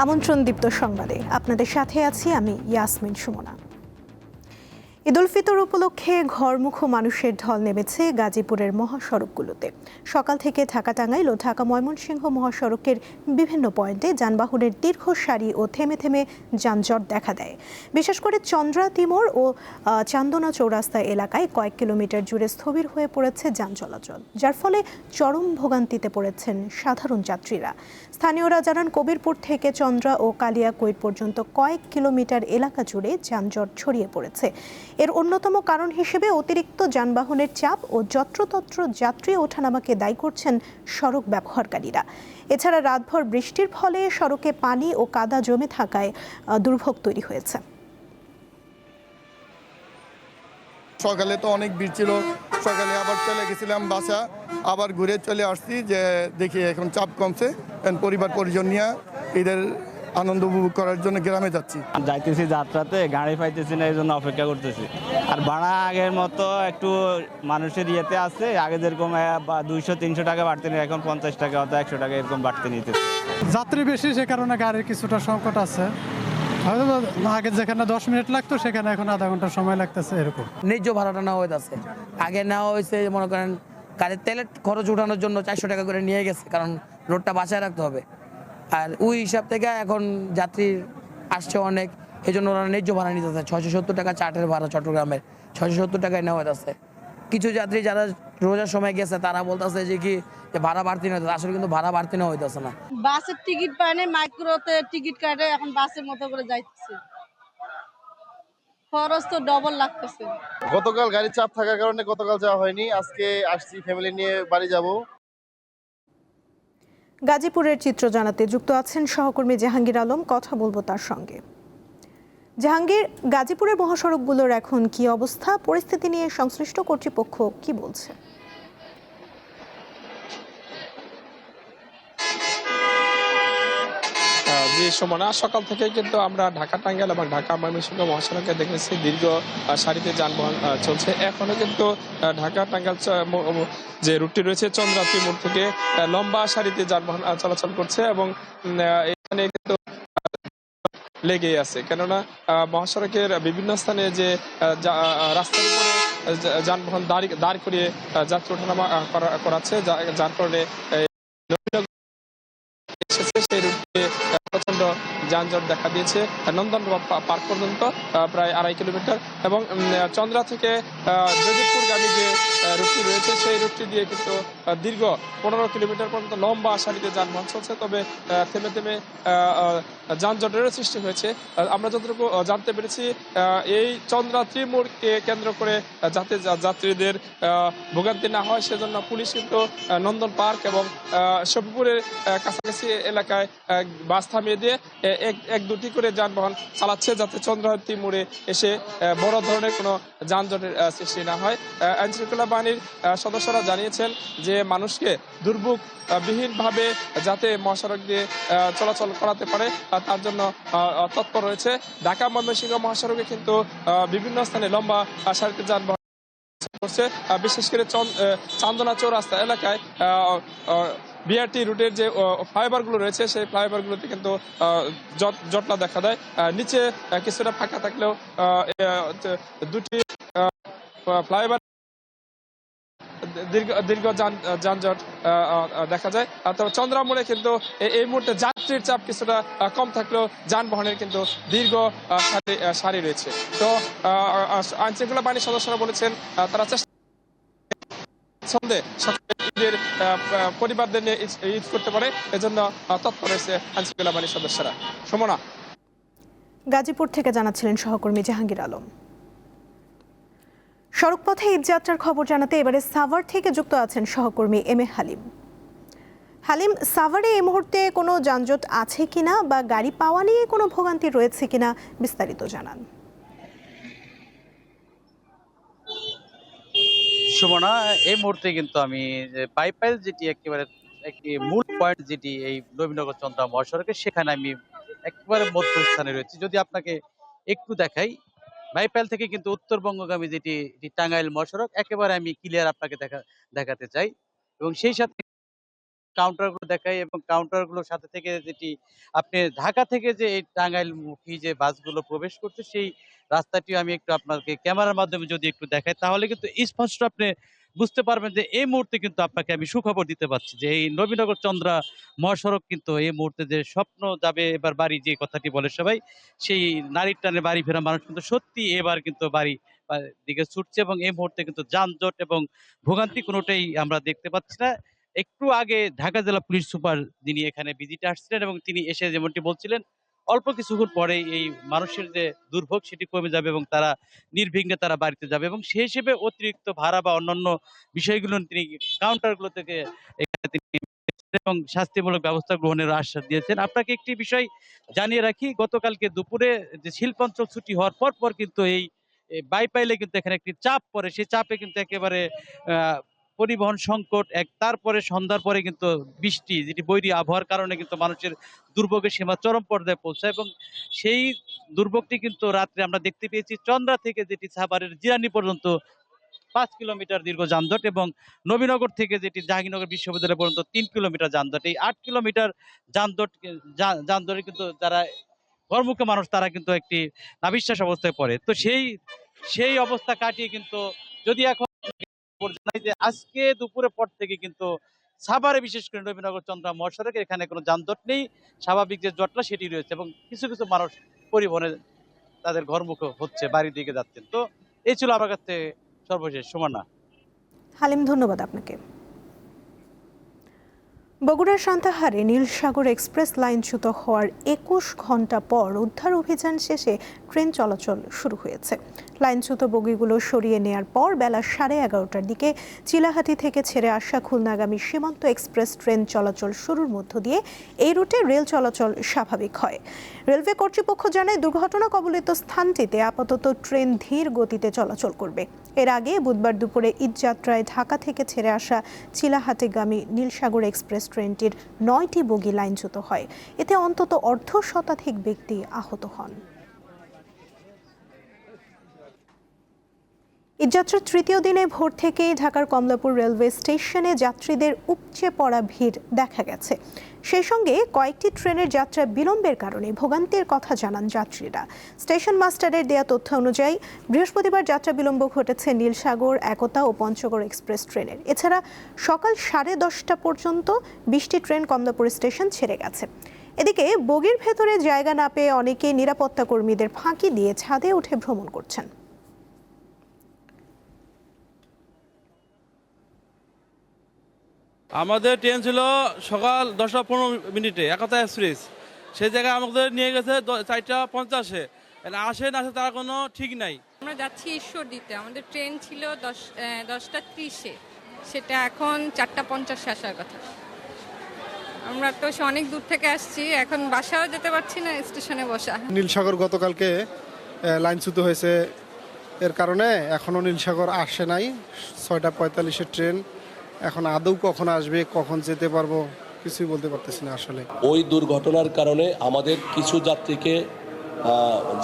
আমন্ত্রণ দীপ্ত সংবাদে আপনাদের সাথে আছি আমি ইয়াসমিন সুমনা। ঈদ উল ফিতর উপলক্ষে ঘরমুখো মানুষের ঢল নেমেছে গাজীপুরের মহাসড়কগুলোতে। সকাল থেকে ঢাকা টাঙ্গাইল ও ঢাকা ময়মনসিংহ মহাসড়কের বিভিন্ন পয়েন্টে যানবাহনের দীর্ঘ সারি ও থেমে থেমে যানজট দেখা দেয়। বিশেষ করে চন্দ্রা তিমোর ও চান্দনা চৌরাস্তা এলাকায় কয়েক কিলোমিটার জুড়ে স্থবির হয়ে পড়েছে যান চলাচল, যার ফলে চরম ভোগান্তিতে পড়েছেন সাধারণ যাত্রীরা। স্থানীয়রা জানান, কবিরপুর থেকে চন্দ্রা ও কালিয়াকৈর পর্যন্ত কয়েক কিলোমিটার এলাকা জুড়ে যানজট ছড়িয়ে পড়েছে। এর অন্যতম কারণ হিসেবে অতিরিক্ত যানবাহনের চাপ ও যত্রতত্র যাত্রী ওঠানামাকে দায়ী করছেন সড়ক ব্যবহারকারীরা। এছাড়া রাতভর বৃষ্টির ফলে সড়কে পানি ও কাদা জমে থাকায় দুর্ভোগ তৈরি হয়েছে। সকালে তো অনেক ভিড় ছিল, সকালে আবার চলে গেছিলাম বাসা, আবার ঘুরে চলে আসছি যে দেখি এখন চাপ কমছে, পরিবার পরিজন নিয়ে ঈদের আনন্দ উপভোগ করার জন্য গ্রামে যাইতেছি যাত্রাতে, গাড়ি পাইতেছি না, এই জন্য অপেক্ষা করতেছি। আর ভাড়া আগের মতো একটু মানুষের ইয়েতে আছে, আগে যেরকম 200-300 টাকা বাড়তে নিয়ে এখন 50 টাকা অথবা 100 টাকা এরকম বাড়তে নিতেছে। যাত্রী বেশি, সে কারণে গাড়ির কিছুটা সংকট আছে। হয়তো আগে যেখানে 10 মিনিট লাগতো সেখানে এখন আধা ঘন্টা সময় লাগতেছে এরকম। ন্যায্য ভাড়াটা নেওয়া হইতেছে, আগে নেওয়া হয়েছে মনে করেন গাড়ির তেলের খরচ উঠানোর জন্য 400 টাকা করে নিয়ে গেছে, কারণ রোডটা বাঁচায় রাখতে হবে। আর ওই হিসাব থেকে এখন যাত্রী আসছে অনেক, এই জন্য ওরা ন্যায্য ভাড়া নিতেছে। 670 টাকা চার্টের ভাড়া চট্টগ্রামের 670 টাকায় নেওয়া হইতেছে। কিছু যাত্রী যারা রোজার সময় গেছে তারা বলতেছে যে কি যে ভাড়া বাড়তি না হইতেছে, আসলে কিন্তু ভাড়া বাড়তি না হইতেছে না। বাসের টিকিট পায় না, মাইক্রোতে টিকিট কাটে, এখন বাসের মতো করে যাইতেছে, খরচ তো ডবল লাগতেছে। গতকাল গাড়ির চাপ থাকার কারণে গতকাল যাওয়া হয়নি, আজকে আসছি ফ্যামিলি নিয়ে বাড়ি যাব। গাজীপুরের চিত্র জানাতে যুক্ত আছেন সহকর্মী জাহাঙ্গীর আলম, কথা বলবো তার সঙ্গে। জাহাঙ্গীর, গাজীপুরের মহাসড়কগুলোর এখন কি অবস্থা, পরিস্থিতি নিয়ে সংশ্লিষ্ট কর্তৃপক্ষ কি বলছে? জি সুমনা, সকাল থেকে কিন্তু আমরা ঢাকা টাঙ্গাইল এবং ঢাকা ময়মনসিংহ মহাসড়কে দেখেছি দীর্ঘ সারিতে যানবাহন চলছে। এখনো কিন্তু ঢাকা টাঙ্গাইল যে রুটটি রয়েছে চন্দ্রাতি মোড় থেকে লম্বা সারিতে যানবাহন চলাচল করছে এবং এখানে কিন্তু লেগেই আছে, কেননা মহাসড়কের বিভিন্ন স্থানে যে রাস্তার উপরে যানবাহন দাঁড় করিয়ে যাত্রী ওঠানামা করাচ্ছে, যার কারণে সেই রুটে প্রচন্ড যানজট দেখা দিয়েছে। নন্দন পার্ক পর্যন্ত প্রায় 2.5 কিলোমিটার এবং চন্দ্রা থেকে জয়দেবপুরগামী যে রুটটি রয়েছে সেই রুটটি দিয়ে কিন্তু দীর্ঘ 15 কিলোমিটার পর্যন্ত লম্বা সারিতে যানবাহন চলছে। তবে থেমে থেমে যানজটেরও সৃষ্টি হয়েছে। আমরা যতটুকু জানতে পেরেছি, এই চন্দ্রা ত্রিমোড়কে কেন্দ্র করে যাতে যাত্রীদের ভোগান্তি না হয় সেজন্য পুলিশ কিন্তু নন্দন পার্ক এবং শফিপুরের কাছাকাছি এলাকায় বাস থামিয়ে দিয়ে এক দুটি করে যানবাহন চালাচ্ছে, যাতে চন্দ্রাবতী মোড়ে এসে বড় ধরনের কোনো যানজটের সৃষ্টি না হয়। আইন শৃঙ্খলা বাহিনীর সদস্যরা জানিয়েছেন যে মানুষকে দুর্ভোগ বিহীনভাবে যাতে মহাসড়ক দিয়ে চলাচল করাতে পারে তার জন্য তৎপর রয়েছে। ঢাকা ময়মনসিংহ মহাসড়কে কিন্তু বিভিন্ন স্থানে লম্বা সারিতে যানবাহন করছে, বিশেষ করে চান্দনা চৌরাস্তা এলাকায় বিআরটি রুটের যে ফ্লাইওভারগুলো রয়েছে সেই ফ্লাইওভারগুলোতে কিন্তু জটলা দেখা দেয়। নিচে কিছুটা ফাঁকা থাকলেও দুটি ফ্লাইওভার দীর্ঘ যানজট দেখা যায়। তবে চন্দ্রা মোড়ে কিন্তু এই মুহূর্তে যাত্রীর চাপ কিছুটা কম থাকলেও যানবাহনের কিন্তু দীর্ঘ সারি রয়েছে। তো আইন শৃঙ্খলা বাহিনীর সদস্যরা বলেছেন তারা চেষ্টা ঈদের পরিবারদের নিয়ে ঈদ করতে পারে, এজন্য তৎপর রয়েছে আইন শৃঙ্খলা বাহিনীর সদস্যরা। সুমনা, গাজীপুর থেকে জানাচ্ছিলেন সহকর্মী জাহাঙ্গীর আলম। সড়কপথে ঈদযাত্রার খবর জানাতে এবারে সাভার থেকে যুক্ত আছেন সহকর্মী এম এ হালিম। হালিম, সাভারে এই মুহূর্তে কোনো যানজট আছে কিনা বা গাড়ি পাওয়া নিয়ে কোনো ভোগান্তি রয়েছে কিনা বিস্তারিত জানান। সুমনা, এই মুহূর্তে কিন্তু আমি বাইপাইল যেটি একেবারে একটি মূল পয়েন্ট, যেটি এই নবীনগর চন্দ্রা মহাসড়কে, সেখানে আমি একেবারে মধ্যস্থানে রয়েছি। যদি আপনাকে একটু দেখাই, বাইপাইল থেকে কিন্তু উত্তরবঙ্গগামী যেটি টাঙ্গাইল মহাসড়ক একেবারে আমি ক্লিয়ার আপনাকে দেখাতে চাই এবং সেই সাথে কাউন্টারগুলো দেখাই এবং কাউন্টারগুলোর সাথে থেকে যেটি আপনি ঢাকা থেকে যে এই টাঙ্গাইলমুখী যে বাসগুলো প্রবেশ করছে সেই রাস্তাটিও আমি একটু আপনাকে ক্যামেরার মাধ্যমে যদি একটু দেখাই তাহলে কিন্তু স্পষ্ট আপনি বুঝতে পারবেন যে এই মুহূর্তে কিন্তু আপনাকে আমি সুখবর দিতে পারছি যে এই নবীনগর চন্দ্রা মহাসড়ক কিন্তু এই মুহূর্তে যে স্বপ্ন যাবে এবার বাড়ি যে কথাটি বলে সবাই সেই নারীর টানে বাড়ি ফেরা মানুষ কিন্তু সত্যি এবার কিন্তু বাড়ি দিকে ছুটছে এবং এই মুহূর্তে কিন্তু যানজট এবং ভোগান্তি কোনোটাই আমরা দেখতে পাচ্ছি না। একটু আগে ঢাকা জেলা পুলিশ সুপার যিনি এখানে ভিজিটে আসছিলেন এবং তিনি এসে যেমনটি বলছিলেন অল্প কিছুক্ষণ পরেই এই মানুষের যে দুর্ভোগ সেটি কমে যাবে এবং তারা নির্বিঘ্নে তারা বাড়িতে যাবে এবং সেই হিসেবে অতিরিক্ত ভাড়া বা অন্যান্য বিষয়গুলো তিনি কাউন্টারগুলো থেকে এখানে তিনি এবং শাস্তিমূলক ব্যবস্থা গ্রহণের আশ্বাস দিয়েছেন। আপনাকে একটি বিষয় জানিয়ে রাখি, গতকালকে দুপুরে যে শিল্পাঞ্চল ছুটি হওয়ার পর কিন্তু এই বাইপাইলে কিন্তু এখানে একটি চাপ পড়ে, সেই চাপে কিন্তু একেবারে পরিবহন সংকট তারপরে সন্ধ্যার পরে কিন্তু বৃষ্টি যেটি বৈরী আবহাওয়ার কারণে কিন্তু মানুষের দুর্ভোগের সীমা চরম পর্যায়ে পৌঁছায় এবং সেই দুর্ভোগটি কিন্তু রাত্রে আমরা দেখতে পেয়েছি চন্দ্রা থেকে যেটি সাভারের জিরানি পর্যন্ত 5 কিলোমিটার দীর্ঘ যানজট এবং নবীনগর থেকে যেটি জাহাঙ্গীরনগর বিশ্ববিদ্যালয় পর্যন্ত 3 কিলোমিটার যানজট। এই 8 কিলোমিটার যানজটে কিন্তু যারা ঘরমুখী মানুষ তারা কিন্তু একটি নাভিশ্বাস অবস্থায় পড়ে। তো সেই অবস্থা কাটিয়ে কিন্তু যদি এখন জানাই যে আজকে দুপুরের পর থেকে কিন্তু সাভারে বিশেষ করে নবীনগর চন্দ্রা মহাসড়কে এখানে কোনো যানজট নেই, স্বাভাবিক যে জটলা সেটি রয়েছে এবং কিছু কিছু মানুষ পরিবহনে তাদের ঘরমুখ হচ্ছে, বাড়ির দিকে যাচ্ছেন। তো এই ছিল আমার কাছে সর্বশেষ। সুমনা। হালিম, ধন্যবাদ আপনাকে। বগুড়ার সান্তাহারে নীলসাগর এক্সপ্রেস লাইনচ্যুত হওয়ার 21 ঘন্টা পর উদ্ধার অভিযান শেষে ট্রেন চলাচল শুরু হয়েছে। লাইনচ্যুত বগিগুলো সরিয়ে নেয়ার পর বেলা 11:30টার দিকে চিলাহাটি থেকে ছেড়ে আসা খুলনাগামী সীমান্ত এক্সপ্রেস ট্রেন চলাচল শুরুর মধ্য দিয়ে এই রুটে রেল চলাচল স্বাভাবিক হয়। রেলওয়ে কর্তৃপক্ষ জানায় দুর্ঘটনা কবলিত স্থানটিতে আপাতত ট্রেন ধীর গতিতে চলাচল করবে। এর আগে বুধবার দুপুরে ঈদযাত্রায় ঢাকা থেকে ছেড়ে আসা চিলাহাটিগামী নীলসাগর এক্সপ্রেস ট্রেনটির 9টি বগি লাইনচ্যুত হয়। এতে অন্তত অর্ধশতাধিক ব্যক্তি আহত হন। ঈদযাত্রার তৃতীয় দিনে ভোর থেকেই ঢাকার কমলাপুর রেলওয়ে স্টেশনে যাত্রীদের উপচে পড়া ভিড় দেখা গেছে। সেই সঙ্গে কয়েকটি ট্রেনের যাত্রা বিলম্বের কারণে ভোগান্তির কথা জানান যাত্রীরা। স্টেশন মাস্টারের দেয়া তথ্য অনুযায়ী বৃহস্পতিবার যাত্রা বিলম্ব ঘটেছে নীলসাগর, একতা ও পঞ্চগড় এক্সপ্রেস ট্রেনের। এছাড়া সকাল 10:30টা পর্যন্ত 20টি ট্রেন কমলাপুর স্টেশন ছেড়ে গেছে। এদিকে বগির ভেতরে জায়গা না পেয়ে অনেকে নিরাপত্তা কর্মীদের ফাঁকি দিয়ে ছাদে উঠে ভ্রমণ করছেন। আমাদের ট্রেন ছিল সকাল 10:15 একতা এক্সপ্রেস, সেই জায়গায় আমাদের নিয়ে গেছে 4:50-এ। আসে না আসে তার কোনো ঠিক নাই। আমরা যাচ্ছি ঈশ্বরদীতে, আমাদের ট্রেন ছিল 10:30-এ, সেটা এখন 4:50-এ আসার কথা। আমরা তো অনেক দূর থেকে আসছি, এখন বাসাও যেতে পারছি না, স্টেশনে বসা। নীলসাগর গতকালকে লাইনচ্যুত হয়েছে, এর কারণে এখনও নীলসাগর আসে নাই। 6:45-এর ট্রেন এখন আদৌ কখন আসবে, কখন যেতে পারবো কিছুই বলতে পারতেছি না আসলে। ওই দুর্ঘটনার কারণে আমাদের কিছু যাত্রীকে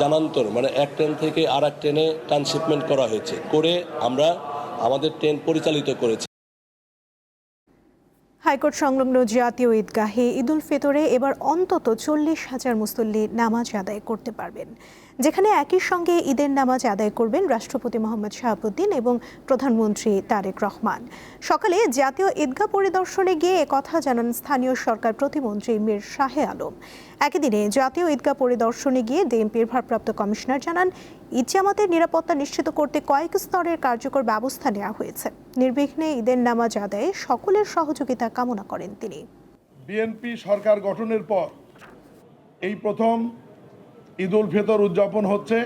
জানান্তর মানে এক ট্রেন থেকে আর এক ট্রেনে ট্রান্সশিপমেন্ট করা হয়েছে, করে আমরা আমাদের ট্রেন পরিচালিত করেছি। হাইকোর্ট সংলগ্ন জাতীয় ঈদগাহে ঈদুল ফিতরে এবার অন্তত 40,000 মুসল্লি নামাজ আদায় করতে পারবেন, যেখানে একই সঙ্গে ঈদের নামাজ আদায় করবেন রাষ্ট্রপতি মোহাম্মদ শাহাবুদ্দিন এবং প্রধানমন্ত্রী তারেক রহমান। সকালে জাতীয় ঈদগাহ পরিদর্শনে গিয়ে একথা জানান স্থানীয় সরকার প্রতিমন্ত্রী মীর শাহে আলম। একই দিনে জাতীয় ঈদগাহ পরিদর্শনে গিয়ে ডিএমপির ভারপ্রাপ্ত কমিশনার জানান, ঈদ জামাতের নিরাপত্তা নিশ্চিত করতে কয়েক স্তরের কার্যকর ব্যবস্থা নেওয়া হয়েছে। নির্বিঘ্নে ঈদের নামাজ আদায়ে সকলের সহযোগিতা কামনা করেন তিনি। বিএনপি সরকার গঠনের পর এই প্রথম ঈদুল ফিতর উদযাপন হচ্ছে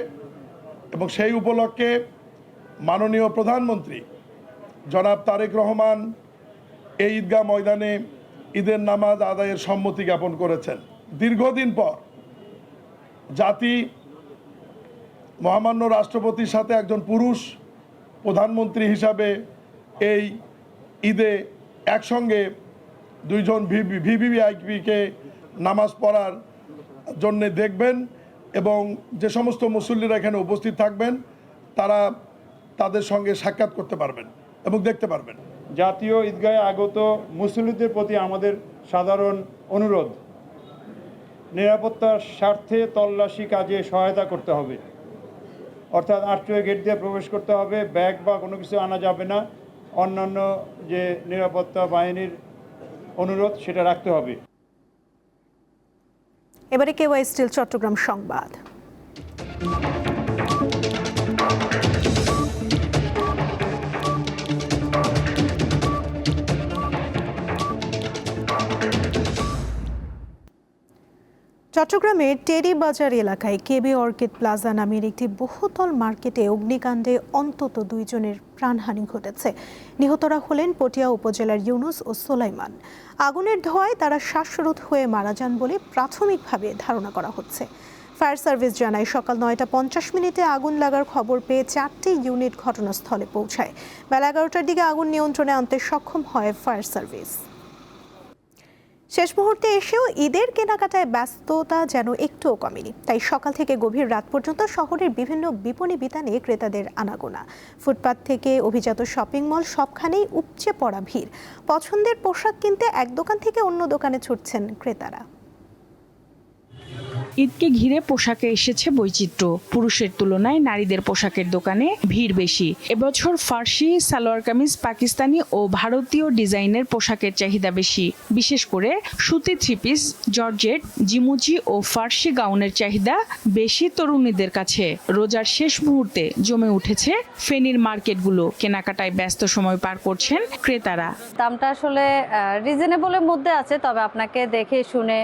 এবং সেই উপলক্ষে মাননীয় প্রধানমন্ত্রী জনাব তারেক রহমান এই ঈদগাহ ময়দানে ঈদের নামাজ আদায়ের সম্মতি জ্ঞাপন করেছেন। দীর্ঘদিন পর জাতি মহামান্য রাষ্ট্রপতির সাথে একজন পুরুষ প্রধানমন্ত্রী হিসাবে এই ঈদে একসঙ্গে দুইজন ভিভিআইপিকে নামাজ পড়ার জন্য দেখবেন এবং যে সমস্ত মুসল্লিরা এখানে উপস্থিত থাকবেন তারা তাদের সঙ্গে সাক্ষাৎ করতে পারবেন এবং দেখতে পারবেন। জাতীয় ঈদগাহে আগত মুসল্লিদের প্রতি আমাদের সাধারণ অনুরোধ, নিরাপত্তার স্বার্থে তল্লাশি কাজে সহায়তা করতে হবে। অর্থাৎ আর্চওয়ে গেট দিয়ে প্রবেশ করতে হবে, ব্যাগ বা কোনো কিছু আনা যাবে না, অন্যান্য যে নিরাপত্তা বাহিনীর অনুরোধ সেটা রাখতে হবে। এবারে কেওয়াই স্টিল চট্টগ্রাম সংবাদ। চট্টগ্রামের টেরি বাজার এলাকায় কেবি অর্কিড প্লাজা নামের একটি বহুতল মার্কেটে অগ্নিকাণ্ডে অন্তত 2 জনের প্রাণহানি ঘটেছে। নিহতরা হলেন পটিয়া উপজেলার ইউনুস ও সোলাইমান। আগুনের ধোঁয়ায় তারা শ্বাসরোধ হয়ে মারা যান বলে প্রাথমিকভাবে ধারণা করা হচ্ছে। ফায়ার সার্ভিস জানায় সকাল 9টা 50 মিনিটে আগুন লাগার খবর পেয়ে 4টি ইউনিট ঘটনাস্থলে পৌঁছায়। বেলা 11টার দিকে আগুন নিয়ন্ত্রণে আনতে সক্ষম হয় ফায়ার সার্ভিস। শেষ মুহূর্তে এসেও ঈদের কেনাকাটায় ব্যস্ততা যেন একটুও কমেনি। তাই সকাল থেকে গভীর রাত পর্যন্ত শহরের বিভিন্ন বিপণী বিতানে ক্রেতাদের আনাগোনা। ফুটপাত থেকে অভিজাত শপিং মল সবখানেই উপচে পড়া ভিড়। পছন্দের পোশাক কিনতে এক দোকান থেকে অন্য দোকানে ছুটছেন ক্রেতারা। ঈদকে ঘিরে পোশাকে এসেছে বৈচিত্র্য। পুরুষের তুলনায় নারীদের পোশাকের দোকানে ভিড় বেশি। এবছর ফার্সি, সালোয়ার কামিজ, পাকিস্তানি ও ভারতীয় ডিজাইনের পোশাকের চাহিদা বেশি। বিশেষ করে সুতি থ্রি পিস, জর্জেট, জিমুজি ও ফার্সি গাউনের চাহিদা বেশি তরুণীদের কাছে। রোজার শেষ মুহূর্তে জমে উঠেছে ফেনীর মার্কেটগুলো। কেনাকাটায় ব্যস্ত সময় পার করছেন ক্রেতারা। দামটা আসলে রিজনেবলের মধ্যে আছে, তবে আপনাকে দেখে শুনে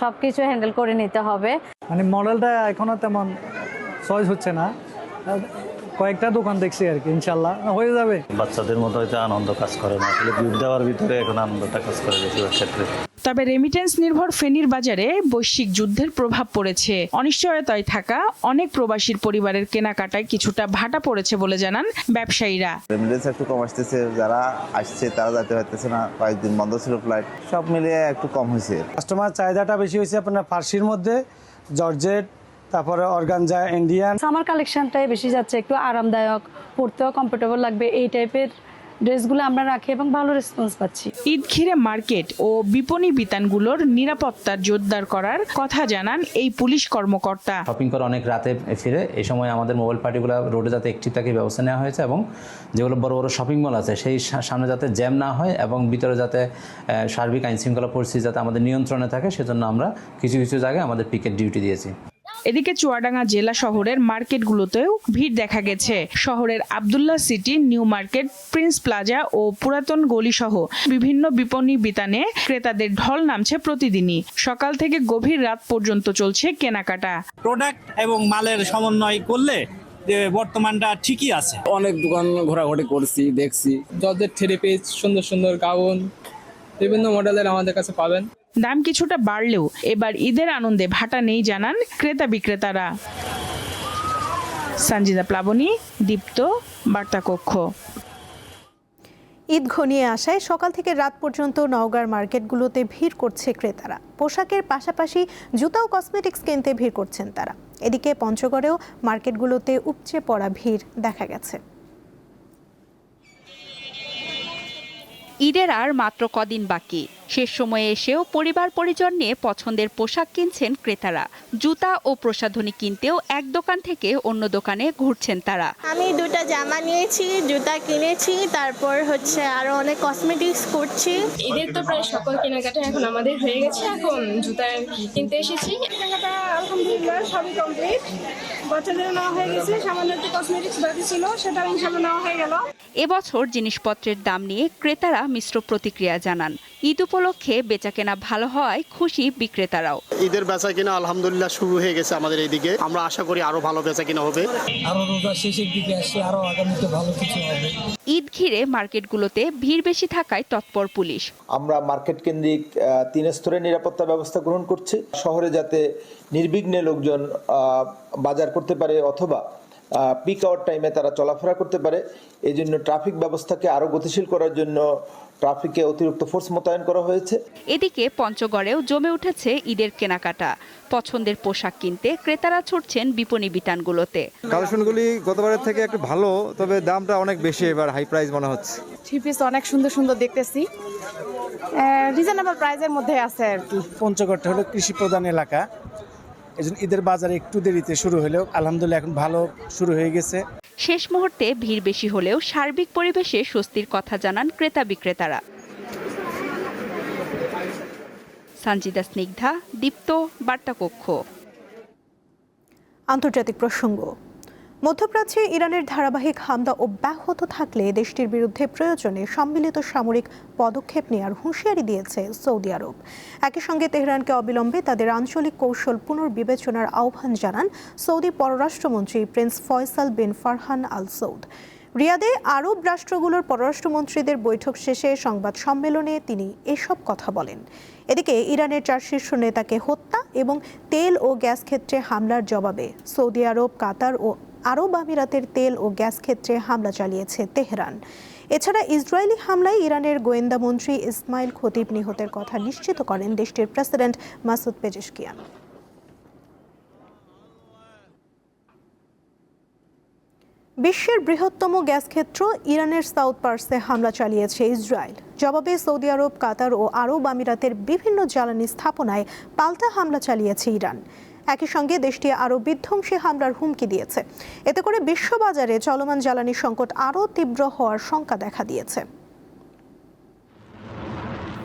সবকিছু হ্যান্ডেল করে নিতে হবে। মানে মডেলটা এখনো তেমন চয়েস হচ্ছে না, কয়েকটা দোকান দেখছি আর কি, ইনশাল্লাহ হয়ে যাবে। বাচ্চাদের মতো হয়তো আনন্দ কাজ করে না, আসলে গিফট দেওয়ার ভিতরে এখন আনন্দটা কাজ করে বেশিরভাগ ক্ষেত্রে। তবে রেমিটেন্স নির্ভর ফেনীর বাজারে বৈশ্বিক যুদ্ধের প্রভাব পড়েছে। অনিশ্চয়তায় থাকা অনেক প্রবাসীর পরিবারের কেনাকাটায় কিছুটা ভাটা পড়েছে বলে জানান ব্যবসায়ীরা। রেমিটেন্স একটু কম আসতেছে, যারা আসছে তারা যেতে পারতেছে না, কয়েকদিন বন্ধ ছিল ফ্লাইট, সব মিলিয়ে একটু কম হয়েছে। কাস্টমার চাহিদাটা বেশি হয়েছে আপনার ফার্সির মধ্যে, জর্জেট, তারপরে অর্গানজা, ইন্ডিয়ান। আমার কালেকশনটাই বেশি যাচ্ছে, একটু আরামদায়ক, পরতেও কমফোর্টেবল লাগবে এই টাইপের ড্রেসগুলো আমরা রাখি এবং ভালো রেসপন্স পাচ্ছি। ঈদ ঘিরে মার্কেট ও বিপণী বিতানগুলোর নিরাপত্তার জোরদার করার কথা জানান এই পুলিশ কর্মকর্তা। শপিং করে অনেক রাতে ফিরে এই সময় আমাদের মোবাইল পার্টিগুলো রোডে যাতে একটি থাকে ব্যবস্থা নেওয়া হয়েছে এবং যেগুলো বড় বড় শপিং মল আছে সেই সামনে যাতে জ্যাম না হয় এবং ভিতরে যাতে সার্বিক আইন শৃঙ্খলা পরিস্থিতি যাতে আমাদের নিয়ন্ত্রণে থাকে, সেজন্য আমরা কিছু কিছু জায়গায় আমাদের পিকেট ডিউটি দিয়েছি। এদিকে চুয়াডাঙ্গা জেলা শহরের মার্কেটগুলোতেও ভিড় দেখা গেছে। শহরের Abdullah City, New Market, Prince Plaza ও পুরাতন গলি সহ বিভিন্ন বিপণী বিতানে ক্রেতাদের ঢল নামছে প্রতিদিনই। সকাল থেকে গভীর রাত পর্যন্ত চলছে কেনাকাটা। প্রোডাক্ট এবং মালের সমন্বয় করলে যে বর্তমানটা ঠিকই আছে। অনেক দোকান ঘোরাঘুরি করছি, দেখছি জর্জেট থ্রি পিস, সুন্দর সুন্দর গাউন বিভিন্ন মডেলের আমাদের কাছে পাবেন। দাম কিছুটা বাড়লেও এবার ঈদের আনন্দে ভাটা নেই জানান ক্রেতা বিক্রেতারা। সঞ্জিদা প্লাবনী, দীপ্ত, বার্তা কক্ষ। ঈদ ঘনিয়ে আসায় সকাল থেকে রাত পর্যন্ত নওগাঁর মার্কেটগুলোতে ভিড় করছে ক্রেতারা। পোশাকের পাশাপাশি জুতা ও কসমেটিক্স কিনতে ভিড় করছেন তারা। এদিকে পঞ্চগড়েও মার্কেটগুলোতে উপচে পড়া ভিড় দেখা গেছে। ঈদের আর মাত্র কদিন বাকি। শেষ সময়ে এসেও পরিবার পরিজন নিয়ে পছন্দের পোশাক কিনছেন ক্রেতারা। জুতা ও প্রসাধনী কিনতেও এক দোকান থেকে অন্য দোকানে ঘুরছেন তারা। আমি 2টা জামা নিয়েছি, জুতা কিনেছি, তারপর আরো অনেক কসমেটিক্স করছি। ঈদের তো প্রায় সকল কেনাকাটা এখন আমাদের হয়ে গেছে, এখন জুতা কিনতে এসেছি। কেনাকাটা আলহামদুলিল্লাহ সবই কমপ্লিট। বাচ্চাদের নেওয়া হয়ে গেছে, সামান্য একটু কসমেটিক্স বাকি ছিল, সেটা ইনশাআল্লাহ নেওয়া হয়ে গেল। এবছর জিনিসপত্রের দাম নিয়ে ক্রেতারা মিশ্র প্রতিক্রিয়া জানান। ঈদ উপলক্ষে বেচাকেনা ভালো হওয়ায় খুশি বিক্রেতারাও। ঈদের বেচাকেনা আলহামদুলিল্লাহ শুরু হয়ে গেছে আমাদের এইদিকে, আমরা আশা করি আরো ভালো বেচাকেনা হবে। আরো রোজা শেষের দিকে আসছে, আরো আগামীতে ভালো কিছু হবে। ঈদ ঘিরে মার্কেটগুলোতে ভিড় বেশি থাকায় তৎপর পুলিশ। আমরা মার্কেট কেন্দ্রিক 3 স্তরের নিরাপত্তা ব্যবস্থা গ্রহণ করছি, শহরে যাতে নির্বিঘ্নে লোকজন বাজার করতে পারে অথবা পিক আওয়ার টাইমে তারা চলাফেরা করতে পারে। এই জন্য ট্রাফিক ব্যবস্থাকে আরও গতিশীল করার জন্য ট্রাফিকে অতিরিক্ত ফোর্স মোতায়েন করা হয়েছে। এদিকে পঞ্চগড়েও জমে উঠেছে ঈদের কেনাকাটা। পছন্দের পোশাক কিনতে ক্রেতারা ছুটছেন বিপণী বিতানগুলোতে। কালেকশনগুলি গতবারের থেকে একটু ভালো, তবে দামটা অনেক বেশি, এবার হাই প্রাইস মনে হচ্ছে। থ্রি পিস অনেক সুন্দর সুন্দর দেখতেছি, রিজনেবল প্রাইসের মধ্যে আছে আর কি। পঞ্চগড়টা হলো কৃষি প্রধান এলাকা, এজন্য ঈদের বাজারে একটু দেরিতে শুরু হলেও আলহামদুলিল্লাহ এখন ভালো শুরু হয়ে গেছে। শেষ মুহূর্তে ভিড় বেশি হলেও সার্বিক পরিবেশে স্বস্তির কথা জানান ক্রেতা বিক্রেতারা। সঞ্জিদা স্নিগ্ধা, দীপ্ত, বার্তাকক্ষ। আন্তর্জাতিক প্রসঙ্গ। মধ্যপ্রাচ্যে ইরানের ধারাবাহিক হামলা অব্যাহত থাকলে দেশটির বিরুদ্ধে প্রয়োজনে সম্মিলিত সামরিক পদক্ষেপ নেওয়ার হুঁশিয়ারি দিয়েছে সৌদি আরব। একই সঙ্গে তেহরানকে অবিলম্বে তাদের আঞ্চলিক কৌশল পুনর্বিবেচনার আহ্বান জানান সৌদি পররাষ্ট্রমন্ত্রী প্রিন্স ফয়সাল বিন ফারহান আল সৌদ। রিয়াদে আরব রাষ্ট্রগুলোর পররাষ্ট্রমন্ত্রীদের বৈঠক শেষে সংবাদ সম্মেলনে তিনি এসব কথা বলেন। এদিকে ইরানের 4 শীর্ষ নেতাকে হত্যা এবং তেল ও গ্যাস ক্ষেত্রে হামলার জবাবে সৌদি আরব, কাতার ও আরব আমিরাতের তেল ও গ্যাস ক্ষেত্রে হামলা চালিয়েছে তেহরান। এছাড়া ইসরায়েলি হামলায় ইরানের গোয়েন্দা মন্ত্রী ইসমাইল খতিব নিহতের কথা নিশ্চিত করেন দেশটির প্রেসিডেন্ট মাসুদ পেজেশকিয়ান। বিশ্বের বৃহত্তম গ্যাস ক্ষেত্র ইরানের সাউথ পার্সে হামলা চালিয়েছে ইসরায়েল। জবাবে সৌদি আরব, কাতার ও আরব আমিরাতের বিভিন্ন জ্বালানি স্থাপনায় পাল্টা হামলা চালিয়েছে ইরান। একই সঙ্গে দেশটি আরও বিধ্বংসী হামলার হুমকি দিয়েছে। এতে করে বিশ্ববাজারে চলমান জ্বালানি সংকট আরও তীব্র হওয়ার শঙ্কা দেখা দিয়েছে।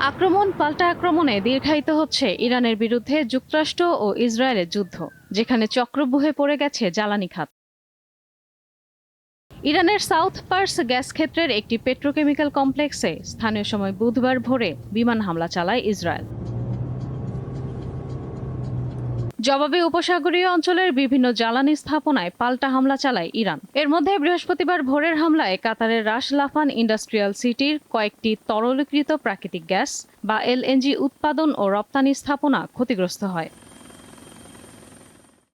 আক্রমণ পাল্টা আক্রমণে দীর্ঘায়িত হচ্ছে ইরানের বিরুদ্ধে যুক্তরাষ্ট্র ও ইসরায়েলের যুদ্ধ, যেখানে চক্রব্যূহে পড়ে গেছে জ্বালানি খাত। ইরানের সাউথ পার্স গ্যাস ক্ষেত্রের একটি পেট্রোকেমিক্যাল কমপ্লেক্সে স্থানীয় সময় বুধবার ভোরে বিমান হামলা চালায় ইসরায়েল। জবাবে উপসাগরীয় অঞ্চলের বিভিন্ন জ্বালানি স্থাপনায় পাল্টা হামলা চালায় ইরান। এর মধ্যে বৃহস্পতিবার ভোরের হামলায় কাতারের রাস লাফান ইন্ডাস্ট্রিয়াল সিটির কয়েকটি তরলীকৃত প্রাকৃতিক গ্যাস বা এলএনজি উৎপাদন ও রপ্তানি স্থাপনা ক্ষতিগ্রস্ত হয়।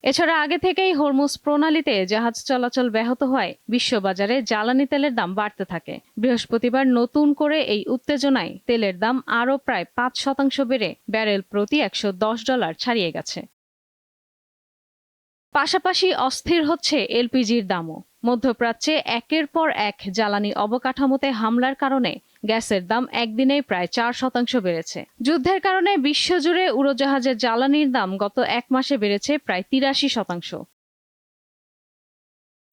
এছাড়া আগে থেকেই হরমুজ প্রণালীতে জাহাজ চলাচল ব্যাহত হয় বিশ্ববাজারে জ্বালানি তেলের দাম বাড়তে থাকে। বৃহস্পতিবার নতুন করে এই উত্তেজনায় তেলের দাম আরও প্রায় 5% বেড়ে ব্যারেল প্রতি $110 ছাড়িয়ে গেছে। পাশাপাশি অস্থির হচ্ছে এলপিজির দামও। মধ্যপ্রাচ্যে একের পর এক জ্বালানি অবকাঠামোতে হামলার কারণে গ্যাসের দাম একদিনেই প্রায় 4% বেড়েছে। যুদ্ধের কারণে বিশ্বজুড়ে উড়োজাহাজের জ্বালানির দাম গত 1 মাসে বেড়েছে প্রায় 83%।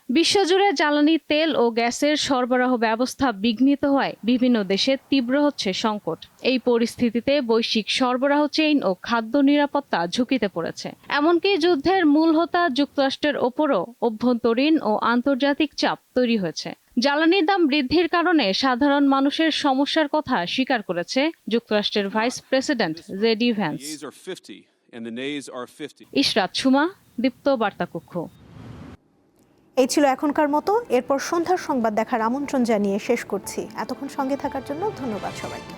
বিশ্বজুড়ে জ্বালানি তেল ও গ্যাসের সরবরাহ ব্যবস্থা বিঘ্নিত হওয়ায় বিভিন্ন দেশে তীব্র হচ্ছে সংকট। এই পরিস্থিতিতে বৈশ্বিক সরবরাহ চেইন ও খাদ্য নিরাপত্তা ঝুঁকিতে পড়েছে। এমনকি যুদ্ধের মূল হোতা যুক্তরাষ্ট্রের ওপরও অভ্যন্তরীণ ও আন্তর্জাতিক চাপ তৈরি হয়েছে। জ্বালানির দাম বৃদ্ধির কারণে সাধারণ মানুষের সমস্যার কথা স্বীকার করেছে যুক্তরাষ্ট্রের vice president JD Vance. Ishrat Suma, Deepto, বার্তাকক্ষ। এই ছিল এখনকার মতো। এরপর সন্ধ্যার সংবাদ দেখার আমন্ত্রণ জানিয়ে শেষ করছি। এতক্ষণ সঙ্গে থাকার জন্য ধন্যবাদ সবাইকে।